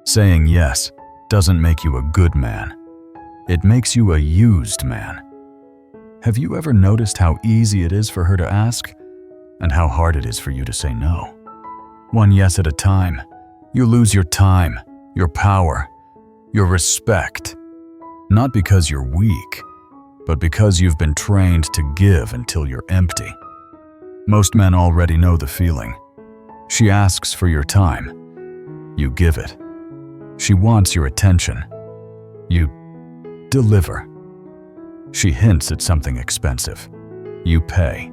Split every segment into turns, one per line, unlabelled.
Saying yes doesn't make you a good man. It makes you a used man. Have you ever noticed how easy it is for her to ask, and how hard it is for you to say no? One yes at a time, you lose your time, your power, your respect. Not because you're weak, but because you've been trained to give until you're empty. Most men already know the feeling. She asks for your time. You give it. She wants your attention. You deliver. She hints at something expensive. You pay.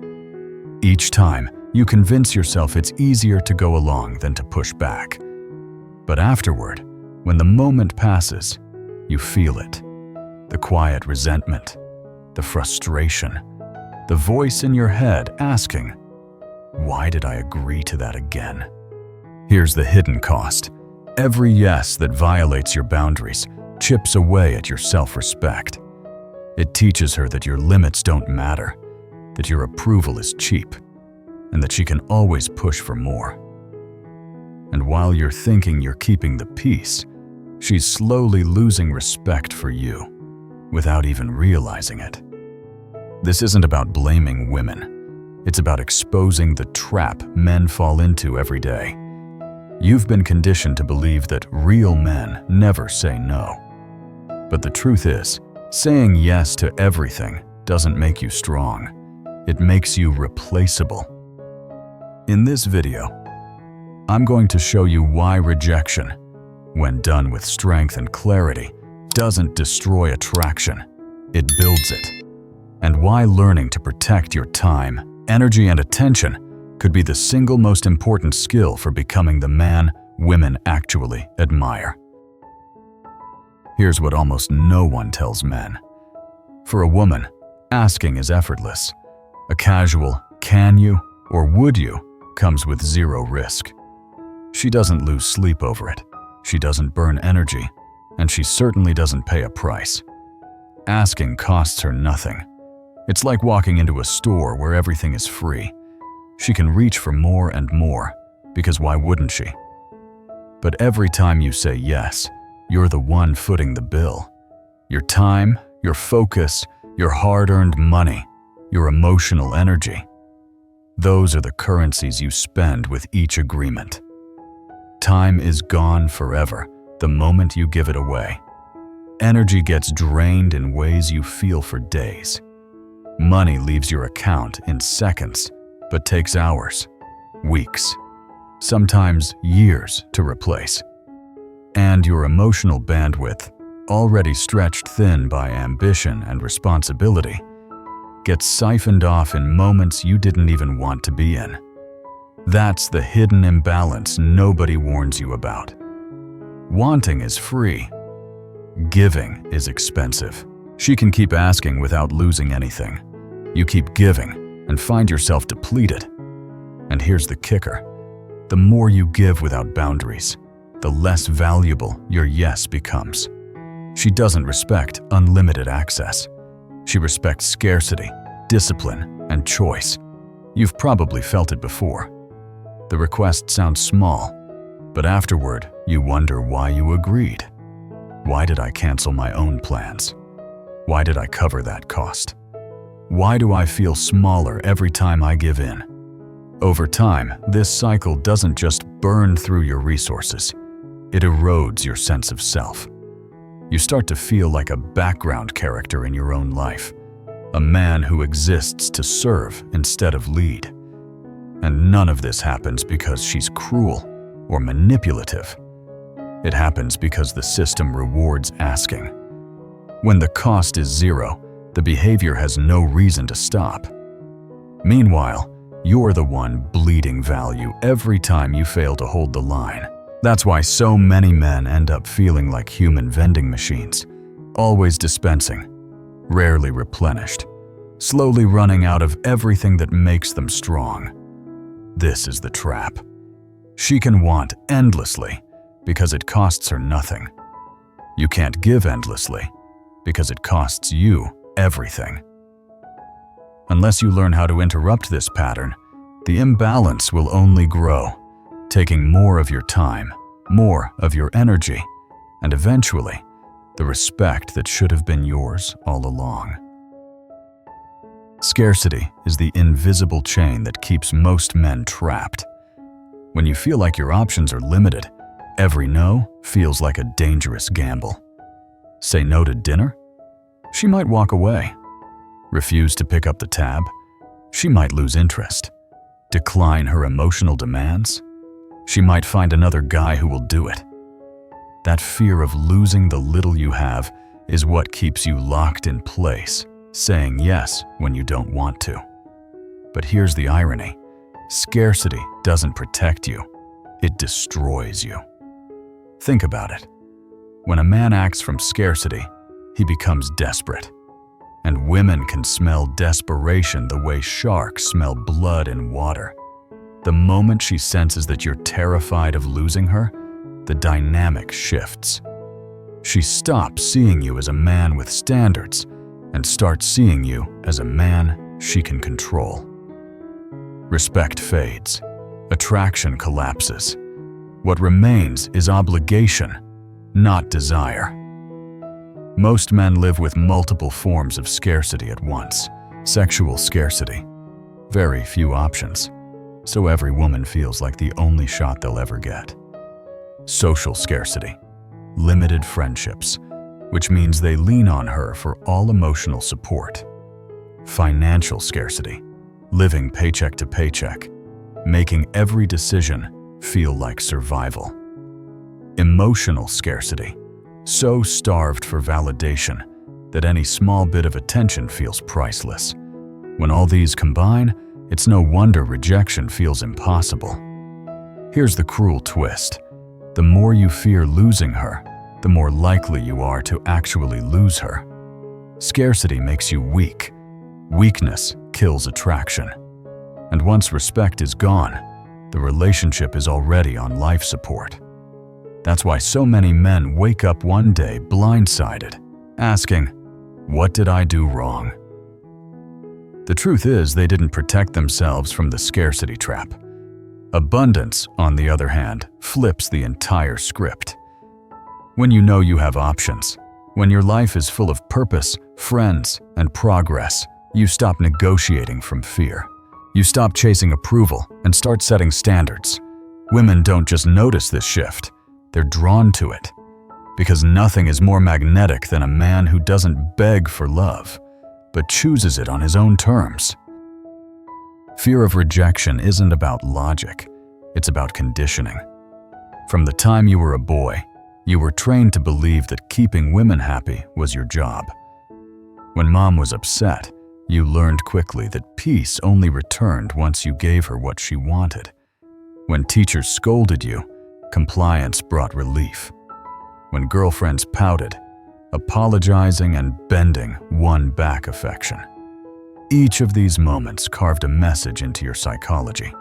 Each time, you convince yourself it's easier to go along than to push back. But afterward, when the moment passes, you feel it. The quiet resentment, the frustration, the voice in your head asking, "Why did I agree to that again?" Here's the hidden cost. Every yes that violates your boundaries chips away at your self-respect. It teaches her that your limits don't matter, that your approval is cheap, and that she can always push for more. And while you're thinking you're keeping the peace, she's slowly losing respect for you, without even realizing it. This isn't about blaming women. It's about exposing the trap men fall into every day. You've been conditioned to believe that real men never say no. But the truth is, saying yes to everything doesn't make you strong. It makes you replaceable. In this video, I'm going to show you why rejection, when done with strength and clarity, doesn't destroy attraction, it builds it. And why learning to protect your time, energy, and attention could be the single most important skill for becoming the man women actually admire. Here's what almost no one tells men. For a woman, asking is effortless. A casual "can you" or "would you" comes with zero risk. She doesn't lose sleep over it. She doesn't burn energy, and she certainly doesn't pay a price. Asking costs her nothing. It's like walking into a store where everything is free. She can reach for more and more, because why wouldn't she? But every time you say yes, you're the one footing the bill. Your time, your focus, your hard-earned money, your emotional energy. Those are the currencies you spend with each agreement. Time is gone forever the moment you give it away. Energy gets drained in ways you feel for days. Money leaves your account in seconds, but takes hours, weeks, sometimes years to replace. And your emotional bandwidth, already stretched thin by ambition and responsibility, gets siphoned off in moments you didn't even want to be in. That's the hidden imbalance nobody warns you about. Wanting is free. Giving is expensive. She can keep asking without losing anything. You keep giving and find yourself depleted. And here's the kicker. The more you give without boundaries, the less valuable your yes becomes. She doesn't respect unlimited access. She respects scarcity, discipline, and choice. You've probably felt it before. The request sounds small, but afterward, you wonder why you agreed. Why did I cancel my own plans? Why did I cover that cost? Why do I feel smaller every time I give in? Over time, this cycle doesn't just burn through your resources. It erodes your sense of self. You start to feel like a background character in your own life, a man who exists to serve instead of lead. And none of this happens because she's cruel or manipulative. It happens because the system rewards asking. When the cost is zero, the behavior has no reason to stop. Meanwhile, you're the one bleeding value every time you fail to hold the line. That's why so many men end up feeling like human vending machines, always dispensing, rarely replenished, slowly running out of everything that makes them strong. This is the trap. She can want endlessly because it costs her nothing. You can't give endlessly because it costs you everything. Unless you learn how to interrupt this pattern, the imbalance will only grow, taking more of your time, more of your energy, and eventually, the respect that should have been yours all along. Scarcity is the invisible chain that keeps most men trapped. When you feel like your options are limited, every no feels like a dangerous gamble. Say no to dinner? She might walk away. Refuse to pick up the tab? She might lose interest. Decline her emotional demands? She might find another guy who will do it. That fear of losing the little you have is what keeps you locked in place, saying yes when you don't want to. But here's the irony. Scarcity doesn't protect you, it destroys you. Think about it. When a man acts from scarcity, he becomes desperate. And women can smell desperation the way sharks smell blood in water. The moment she senses that you're terrified of losing her, the dynamic shifts. She stops seeing you as a man with standards and starts seeing you as a man she can control. Respect fades. Attraction collapses. What remains is obligation, not desire. Most men live with multiple forms of scarcity at once. Sexual scarcity. Very few options. So every woman feels like the only shot they'll ever get. Social scarcity. Limited friendships, which means they lean on her for all emotional support. Financial scarcity. Living paycheck to paycheck, making every decision feel like survival. Emotional scarcity. So starved for validation that any small bit of attention feels priceless. When all these combine, it's no wonder rejection feels impossible. Here's the cruel twist. The more you fear losing her, the more likely you are to actually lose her. Scarcity makes you weak. Weakness kills attraction. And once respect is gone, the relationship is already on life support. That's why so many men wake up one day blindsided, asking, "What did I do wrong?" The truth is they didn't protect themselves from the scarcity trap. Abundance, on the other hand, flips the entire script. When you know you have options, when your life is full of purpose, friends, and progress, you stop negotiating from fear. You stop chasing approval and start setting standards. Women don't just notice this shift, they're drawn to it. Because nothing is more magnetic than a man who doesn't beg for love, but chooses it on his own terms. Fear of rejection isn't about logic, it's about conditioning. From the time you were a boy, you were trained to believe that keeping women happy was your job. When mom was upset, you learned quickly that peace only returned once you gave her what she wanted. When teachers scolded you, compliance brought relief. When girlfriends pouted, apologizing and bending won back affection. Each of these moments carved a message into your psychology.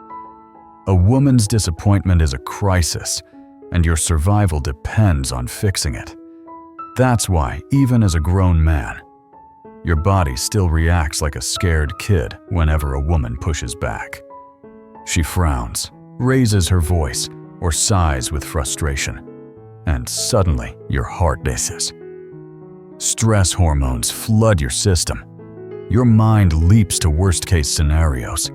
A woman's disappointment is a crisis, and your survival depends on fixing it. That's why, even as a grown man, your body still reacts like a scared kid whenever a woman pushes back. She frowns, raises her voice, or sighs with frustration, and suddenly your heart races. Stress hormones flood your system. Your mind leaps to worst-case scenarios.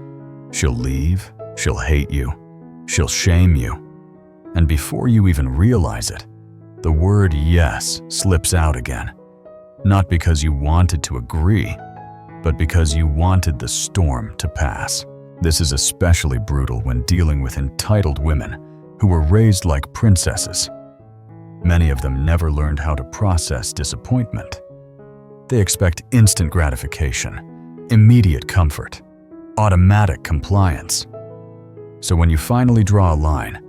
She'll leave, she'll hate you, she'll shame you. And before you even realize it, the word yes slips out again. Not because you wanted to agree, but because you wanted the storm to pass. This is especially brutal when dealing with entitled women who were raised like princesses. Many of them never learned how to process disappointment. They expect instant gratification, immediate comfort, automatic compliance. So when you finally draw a line,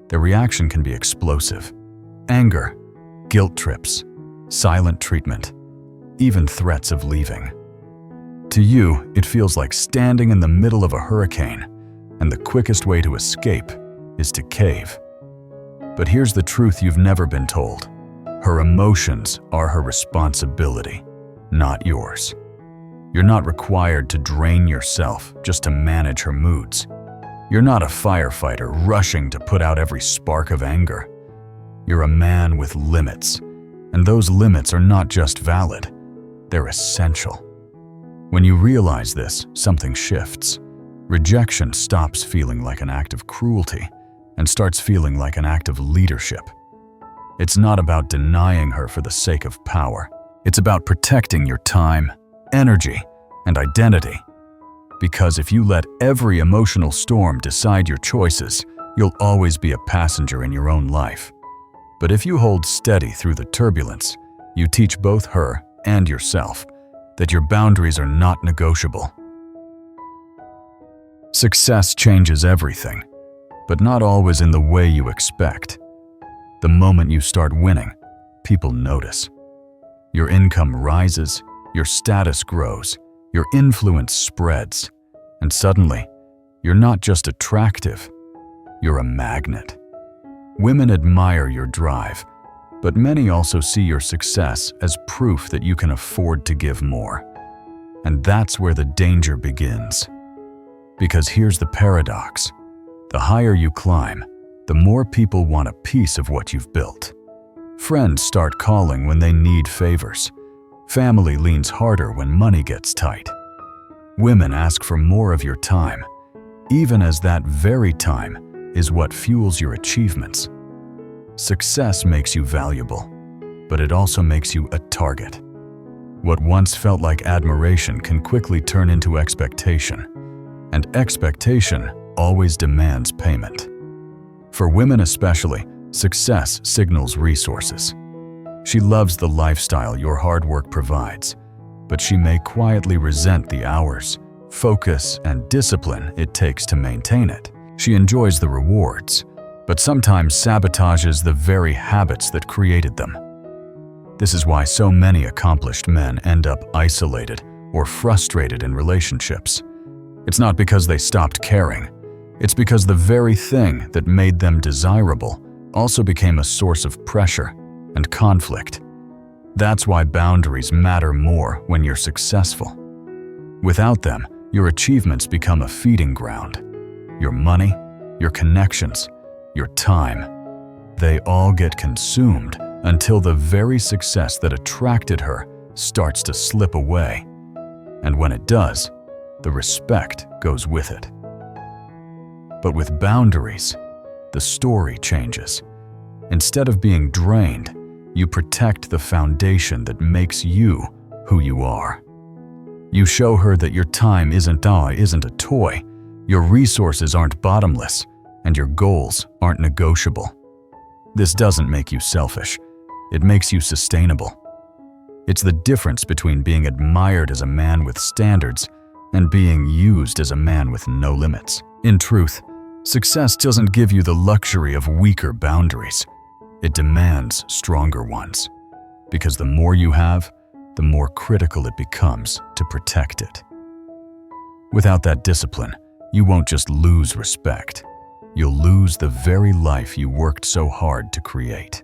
the reaction can be explosive. Anger, guilt trips, silent treatment, even threats of leaving. To you, it feels like standing in the middle of a hurricane, and the quickest way to escape is to cave. But here's the truth you've never been told. Her emotions are her responsibility, not yours. You're not required to drain yourself just to manage her moods. You're not a firefighter rushing to put out every spark of anger. You're a man with limits, and those limits are not just valid, they're essential. When you realize this, something shifts. Rejection stops feeling like an act of cruelty and starts feeling like an act of leadership. It's not about denying her for the sake of power. It's about protecting your time, energy, and identity. Because if you let every emotional storm decide your choices, you'll always be a passenger in your own life. But if you hold steady through the turbulence, you teach both her and yourself that your boundaries are not negotiable. Success changes everything, but not always in the way you expect. The moment you start winning, people notice. Your income rises, your status grows, your influence spreads, and suddenly, you're not just attractive, you're a magnet. Women admire your drive, but many also see your success as proof that you can afford to give more. And that's where the danger begins. Because here's the paradox. The higher you climb, the more people want a piece of what you've built. Friends start calling when they need favors. Family leans harder when money gets tight. Women ask for more of your time, even as that very time is what fuels your achievements. Success makes you valuable, but it also makes you a target. What once felt like admiration can quickly turn into expectation, and expectation always demands payment. For women especially, success signals resources. She loves the lifestyle your hard work provides, but she may quietly resent the hours, focus, and discipline it takes to maintain it. She enjoys the rewards, but sometimes sabotages the very habits that created them. This is why so many accomplished men end up isolated or frustrated in relationships. It's not because they stopped caring. It's because the very thing that made them desirable also became a source of pressure and conflict. That's why boundaries matter more when you're successful. Without them, your achievements become a feeding ground. Your money, your connections, your time, they all get consumed until the very success that attracted her starts to slip away. And when it does, the respect goes with it. But with boundaries, the story changes. Instead of being drained, you protect the foundation that makes you who you are. You show her that your time isn't a toy, your resources aren't bottomless, and your goals aren't negotiable. This doesn't make you selfish. It makes you sustainable. It's the difference between being admired as a man with standards and being used as a man with no limits. In truth, success doesn't give you the luxury of weaker boundaries. It demands stronger ones. Because the more you have, the more critical it becomes to protect it. Without that discipline, you won't just lose respect. You'll lose the very life you worked so hard to create.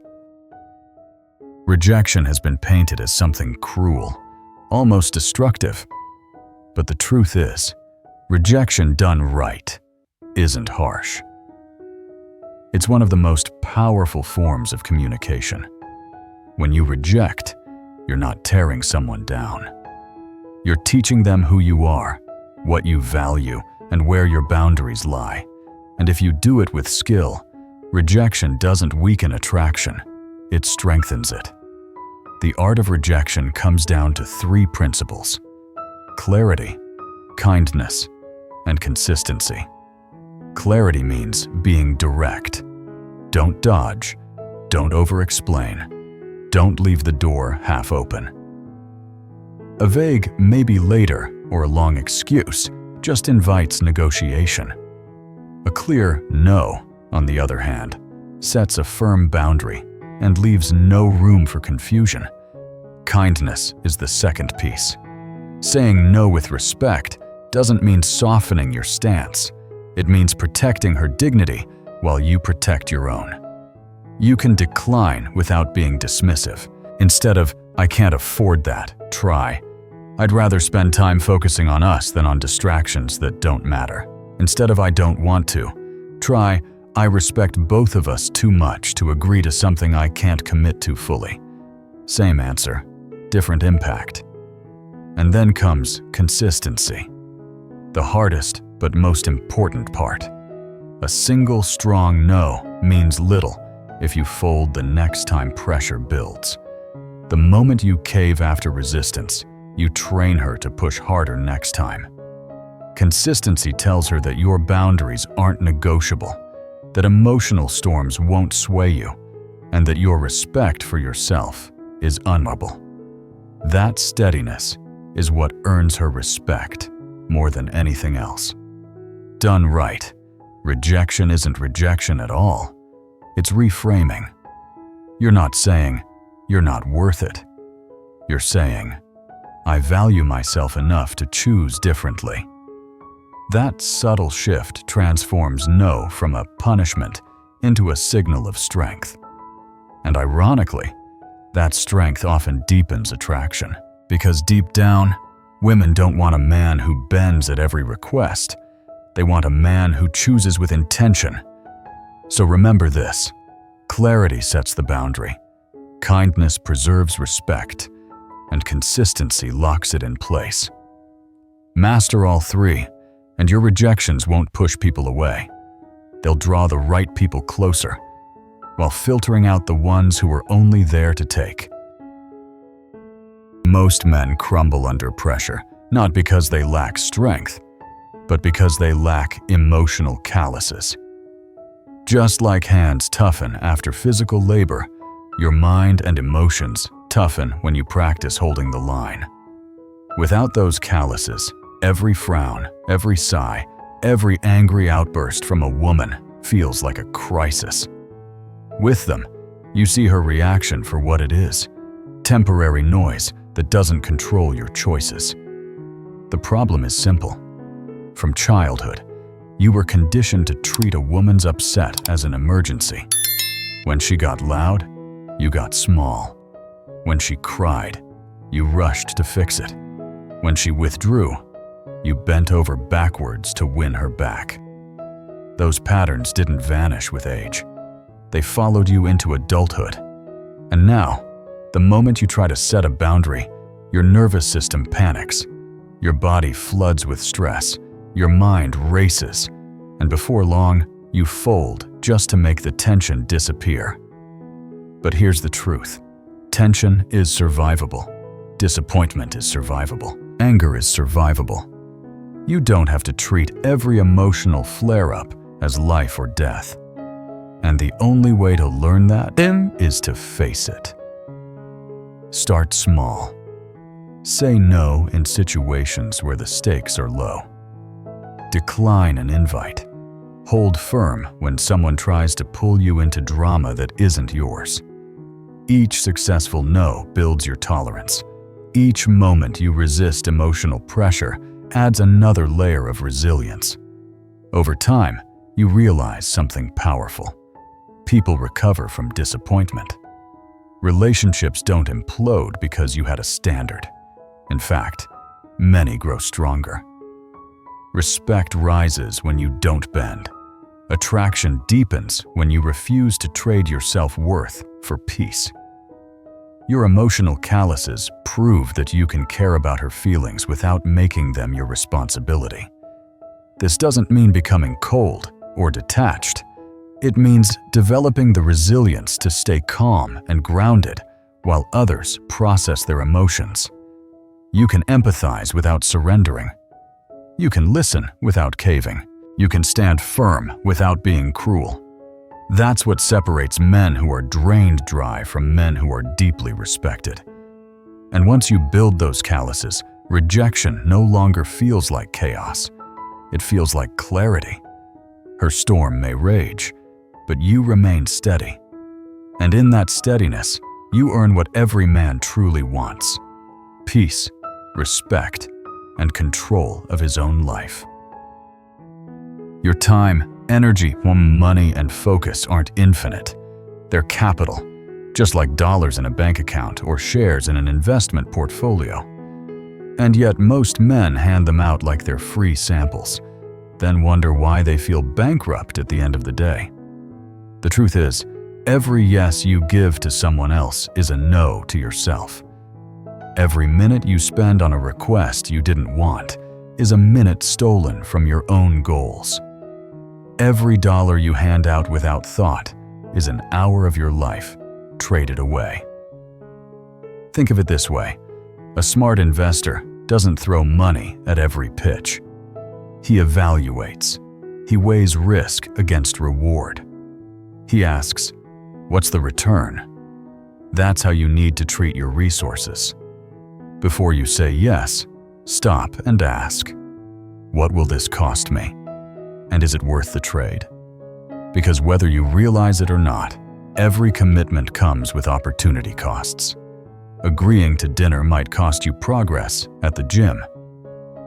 Rejection has been painted as something cruel, almost destructive. But the truth is, rejection done right isn't harsh. It's one of the most powerful forms of communication. When you reject, you're not tearing someone down. You're teaching them who you are, what you value, and where your boundaries lie. And if you do it with skill, rejection doesn't weaken attraction, it strengthens it. The art of rejection comes down to 3 principles: clarity, kindness, and consistency. Clarity means being direct. Don't dodge, don't over-explain, don't leave the door half open. A vague maybe later or a long excuse just invites negotiation. A clear no, on the other hand, sets a firm boundary and leaves no room for confusion. Kindness is the second piece. Saying no with respect doesn't mean softening your stance. It means protecting her dignity while you protect your own. You can decline without being dismissive. Instead of, "I can't afford that," try, "I'd rather spend time focusing on us than on distractions that don't matter." Instead of "I don't want to," try, I respect both of us too much to agree to something I can't commit to fully. Same answer, different impact. And then comes consistency. The hardest but most important part. A single strong no means little if you fold the next time pressure builds. The moment you cave after resistance, you train her to push harder next time. Consistency tells her that your boundaries aren't negotiable, that emotional storms won't sway you, and that your respect for yourself is unmovable. That steadiness is what earns her respect more than anything else. Done right, rejection isn't rejection at all. It's reframing. You're not saying, "You're not worth it." You're saying, "I value myself enough to choose differently." That subtle shift transforms no from a punishment into a signal of strength. And ironically, that strength often deepens attraction, because deep down, women don't want a man who bends at every request. They want a man who chooses with intention. So remember this: clarity sets the boundary, kindness preserves respect, and consistency locks it in place. Master all three, and your rejections won't push people away. They'll draw the right people closer, while filtering out the ones who are only there to take. Most men crumble under pressure, not because they lack strength, but because they lack emotional calluses. Just like hands toughen after physical labor, your mind and emotions toughen when you practice holding the line. Without those calluses, every frown, every sigh, every angry outburst from a woman feels like a crisis. With them, you see her reaction for what it is: temporary noise that doesn't control your choices. The problem is simple. From childhood, you were conditioned to treat a woman's upset as an emergency. When she got loud, you got small. When she cried, you rushed to fix it. When she withdrew, you bent over backwards to win her back. Those patterns didn't vanish with age. They followed you into adulthood. And now, the moment you try to set a boundary, your nervous system panics. Your body floods with stress. Your mind races. And before long, you fold just to make the tension disappear. But here's the truth. Tension is survivable. Disappointment is survivable. Anger is survivable. You don't have to treat every emotional flare-up as life or death. And the only way to learn that is to face it. Start small. Say no in situations where the stakes are low. Decline an invite. Hold firm when someone tries to pull you into drama that isn't yours. Each successful no builds your tolerance. Each moment you resist emotional pressure adds another layer of resilience. Over time, you realize something powerful. People recover from disappointment. Relationships don't implode because you had a standard. In fact, many grow stronger. Respect rises when you don't bend. Attraction deepens when you refuse to trade your self-worth for peace. Your emotional calluses prove that you can care about her feelings without making them your responsibility. This doesn't mean becoming cold or detached. It means developing the resilience to stay calm and grounded while others process their emotions. You can empathize without surrendering. You can listen without caving. You can stand firm without being cruel. That's what separates men who are drained dry from men who are deeply respected. And once you build those calluses, rejection no longer feels like chaos. It feels like clarity. Her storm may rage, but you remain steady. And in that steadiness, you earn what every man truly wants: peace, respect, and control of his own life. Your time, energy, money, and focus aren't infinite. They're capital, just like dollars in a bank account or shares in an investment portfolio. And yet most men hand them out like they're free samples, then wonder why they feel bankrupt at the end of the day. The truth is, every yes you give to someone else is a no to yourself. Every minute you spend on a request you didn't want is a minute stolen from your own goals. Every dollar you hand out without thought is an hour of your life traded away. Think of it this way: a smart investor doesn't throw money at every pitch. He evaluates. He weighs risk against reward. He asks, "What's the return?" That's how you need to treat your resources. Before you say yes, stop and ask, "What will this cost me? And is it worth the trade?" Because whether you realize it or not, every commitment comes with opportunity costs. Agreeing to dinner might cost you progress at the gym.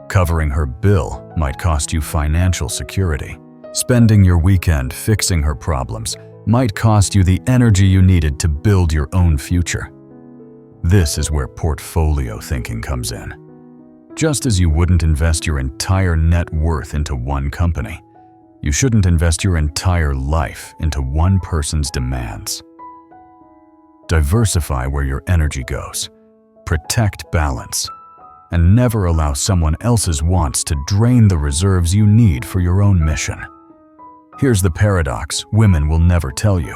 Covering her bill might cost you financial security. Spending your weekend fixing her problems might cost you the energy you needed to build your own future. This is where portfolio thinking comes in. Just as you wouldn't invest your entire net worth into one company, you shouldn't invest your entire life into one person's demands. Diversify where your energy goes. Protect balance. And never allow someone else's wants to drain the reserves you need for your own mission. Here's the paradox women will never tell you.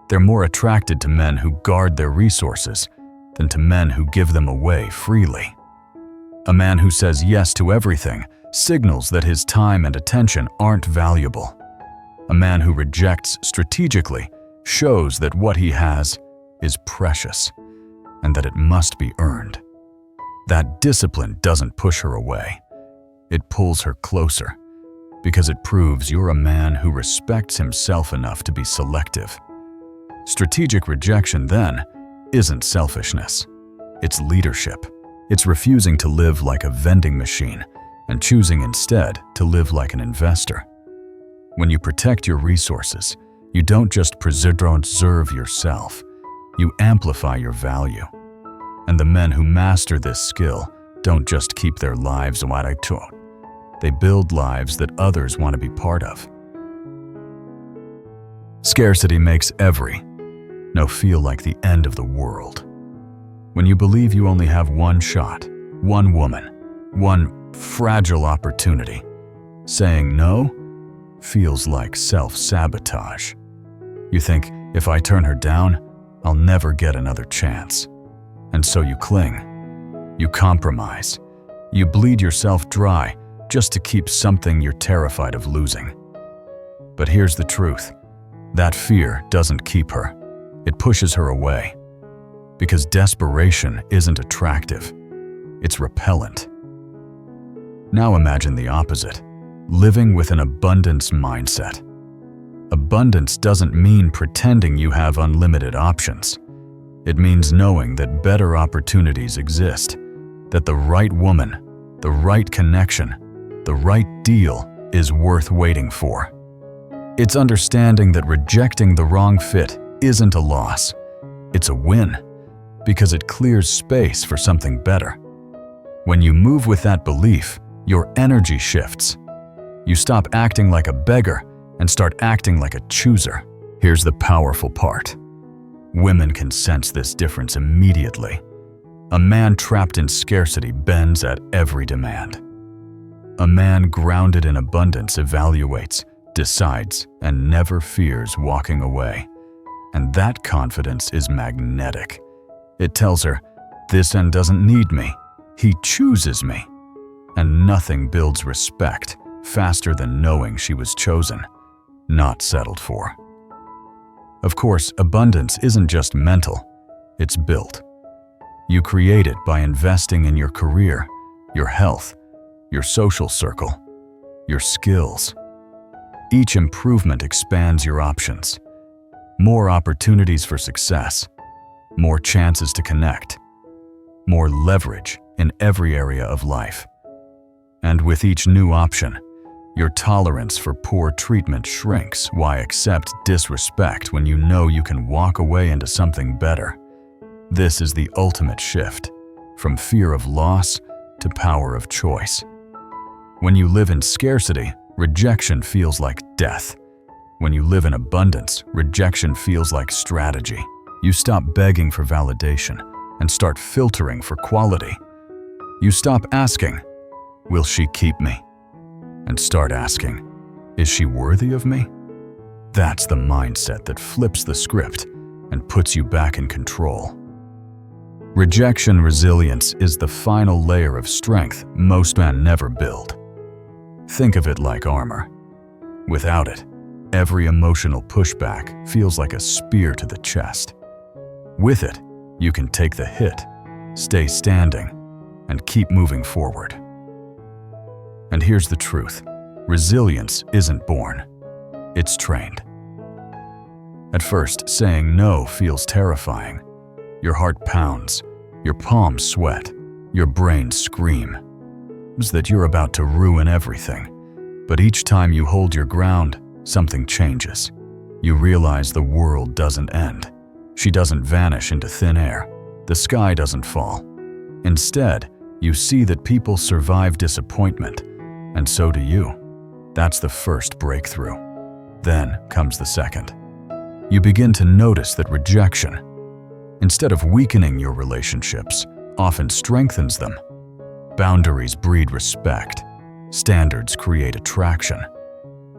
They're more attracted to men who guard their resources than to men who give them away freely. A man who says yes to everything signals that his time and attention aren't valuable. A man who rejects strategically shows that what he has is precious and that it must be earned. That discipline doesn't push her away. It pulls her closer because it proves you're a man who respects himself enough to be selective. Strategic rejection, then, isn't selfishness. It's leadership. It's refusing to live like a vending machine and choosing instead to live like an investor. When you protect your resources, you don't just preserve yourself, you amplify your value. And the men who master this skill don't just keep their lives they build lives that others want to be part of. Scarcity makes no feel like the end of the world. When you believe you only have one shot, one woman, one fragile opportunity, saying no feels like self-sabotage. You think, if I turn her down, I'll never get another chance. And so you cling. You compromise. You bleed yourself dry just to keep something you're terrified of losing. But here's the truth. That fear doesn't keep her. It pushes her away. Because desperation isn't attractive. It's repellent. Now imagine the opposite. Living with an abundance mindset. Abundance doesn't mean pretending you have unlimited options. It means knowing that better opportunities exist, that the right woman, the right connection, the right deal is worth waiting for. It's understanding that rejecting the wrong fit isn't a loss. It's a win, because it clears space for something better. When you move with that belief, your energy shifts. You stop acting like a beggar and start acting like a chooser. Here's the powerful part. Women can sense this difference immediately. A man trapped in scarcity bends at every demand. A man grounded in abundance evaluates, decides, and never fears walking away. And that confidence is magnetic. It tells her, this end doesn't need me. He chooses me. And nothing builds respect faster than knowing she was chosen, not settled for. Of course, abundance isn't just mental, it's built. You create it by investing in your career, your health, your social circle, your skills. Each improvement expands your options. More opportunities for success, more chances to connect, more leverage in every area of life. And with each new option, your tolerance for poor treatment shrinks. Why accept disrespect when you know you can walk away into something better? This is the ultimate shift, from fear of loss to power of choice. When you live in scarcity, rejection feels like death. When you live in abundance, rejection feels like strategy. You stop begging for validation and start filtering for quality. You stop asking, "Will she keep me?" and start asking, "Is she worthy of me?" That's the mindset that flips the script and puts you back in control. Rejection resilience is the final layer of strength most men never build. Think of it like armor. Without it, every emotional pushback feels like a spear to the chest. With it, you can take the hit, stay standing, and keep moving forward. And here's the truth: resilience isn't born, it's trained. At first, saying no feels terrifying. Your heart pounds, your palms sweat, your brain screams that you're about to ruin everything. But each time you hold your ground, something changes. You realize the world doesn't end. She doesn't vanish into thin air. The sky doesn't fall. Instead, you see that people survive disappointment, and so do you. That's the first breakthrough. Then comes the second. You begin to notice that rejection, instead of weakening your relationships, often strengthens them. Boundaries breed respect. Standards create attraction.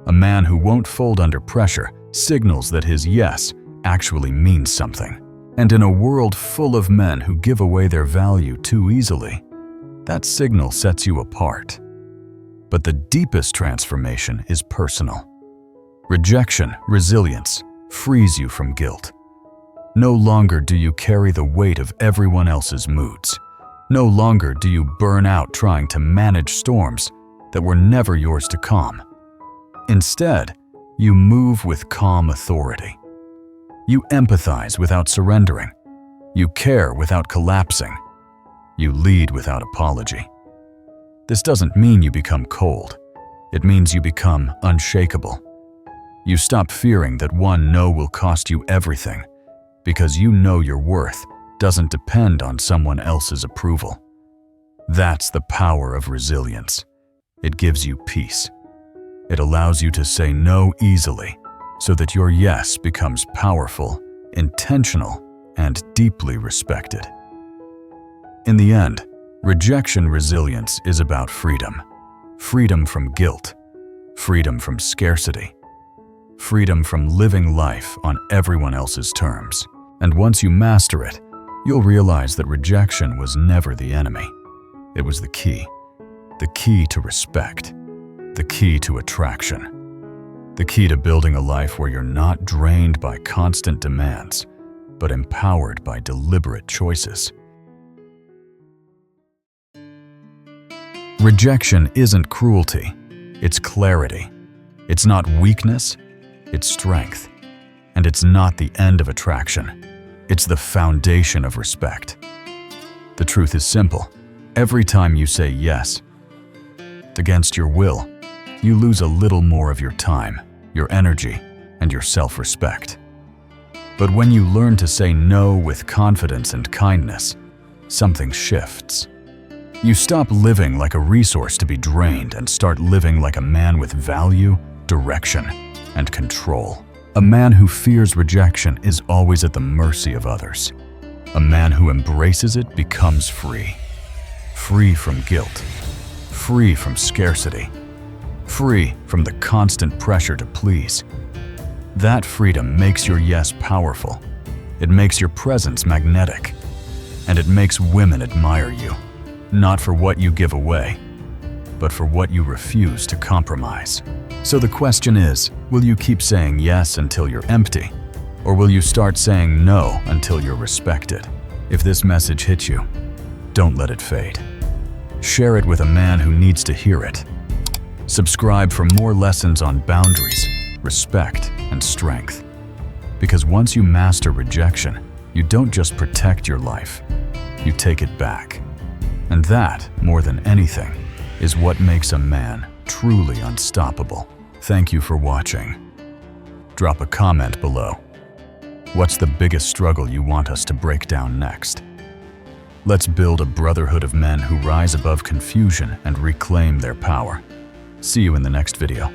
A man who won't fold under pressure signals that his yes actually means something. And in a world full of men who give away their value too easily, that signal sets you apart. But the deepest transformation is personal. Rejection, resilience, frees you from guilt. No longer do you carry the weight of everyone else's moods. No longer do you burn out trying to manage storms that were never yours to calm. Instead, you move with calm authority. You empathize without surrendering. You care without collapsing. You lead without apology. This doesn't mean you become cold. It means you become unshakable. You stop fearing that one no will cost you everything, because you know your worth doesn't depend on someone else's approval. That's the power of resilience. It gives you peace. It allows you to say no easily, so that your yes becomes powerful, intentional, and deeply respected. In the end, rejection resilience is about freedom. Freedom from guilt. Freedom from scarcity. Freedom from living life on everyone else's terms. And once you master it, you'll realize that rejection was never the enemy. It was the key. The key to respect. The key to attraction. The key to building a life where you're not drained by constant demands, but empowered by deliberate choices. Rejection isn't cruelty, it's clarity. It's not weakness, it's strength. And it's not the end of attraction, it's the foundation of respect. The truth is simple. Every time you say yes, against your will, you lose a little more of your time, your energy, and your self-respect. But when you learn to say no with confidence and kindness, something shifts. You stop living like a resource to be drained and start living like a man with value, direction, and control. A man who fears rejection is always at the mercy of others. A man who embraces it becomes free. Free from guilt. Free from scarcity. Free from the constant pressure to please. That freedom makes your yes powerful. It makes your presence magnetic. And it makes women admire you, not for what you give away, but for what you refuse to compromise. So the question is, will you keep saying yes until you're empty? Or will you start saying no until you're respected? If this message hits you, don't let it fade. Share it with a man who needs to hear it. Subscribe for more lessons on boundaries, respect, and strength. Because once you master rejection, you don't just protect your life, you take it back. And that, more than anything, is what makes a man truly unstoppable. Thank you for watching. Drop a comment below. What's the biggest struggle you want us to break down next? Let's build a brotherhood of men who rise above confusion and reclaim their power. See you in the next video.